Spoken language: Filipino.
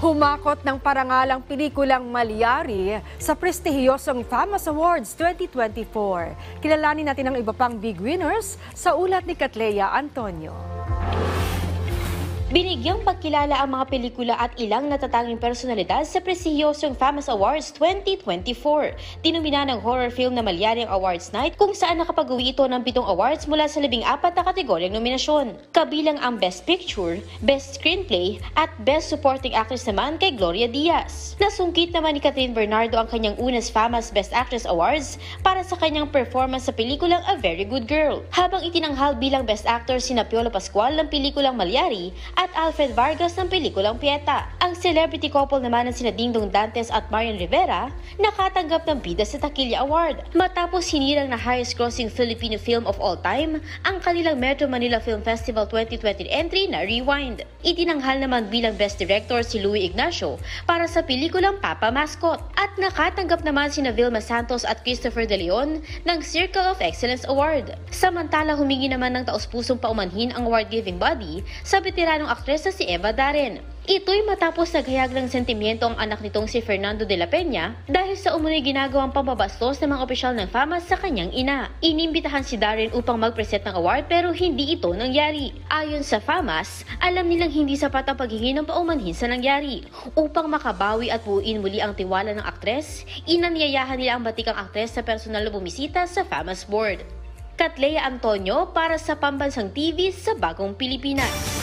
Humakot ng parangalang pelikulang Malyari sa prestihiyosong Famous Awards 2024. Kilalanin natin ang iba pang big winners sa ulat ni Katleya Antonio. Binigyang pagkilala ang mga pelikula at ilang natatanging personalidad sa prestihiyosong Famous Awards 2024. Tinumina ng horror film na Malyari ang Awards Night kung saan nakapag-uwi ito ng 7 awards mula sa 14 na kategoryang nominasyon. Kabilang ang Best Picture, Best Screenplay at Best Supporting Actress naman kay Gloria Diaz. Nasungkit naman ni Catherine Bernardo ang kanyang unang Famous Best Actress Awards para sa kanyang performance sa pelikulang A Very Good Girl. Habang itinanghal bilang Best Actor sina Piolo Pascual ng pelikulang Malyari at Alfred Vargas ng pelikulang Pieta. Ang celebrity couple naman ng sina Dingdong Dantes at Marian Rivera nakatanggap ng Bida sa Taquilla Award. Matapos hinirang na highest grossing Filipino film of all time ang kanilang Metro Manila Film Festival 2020 entry na Rewind. Itinanghal naman bilang Best Director si Louie Ignacio para sa pelikulang Papa Mascot. At nakatanggap naman sina Vilma Santos at Christopher De Leon ng Circle of Excellence Award. Samantala humingi naman ng taus-pusong paumanhin ang award-giving body sa veteranong aktres na si Eva Darren. Ito'y matapos naghayag ng sentimiento ang anak nitong si Fernando de la Peña dahil sa umunoy ginagawang pambabastos ng mga opisyal ng Fama sa kanyang ina. Inimbitahan si Darren upang mag-present ng award pero hindi ito nangyari. Ayon sa Famas, alam nilang hindi sapat ang paghingi ng paumanhin sa nangyari. Upang makabawi at buuin muli ang tiwala ng aktres, inanyayahan nila ang batikang aktres sa personal na bumisita sa Famas Board. Katleya Antonio para sa Pambansang TV sa Bagong Pilipinas.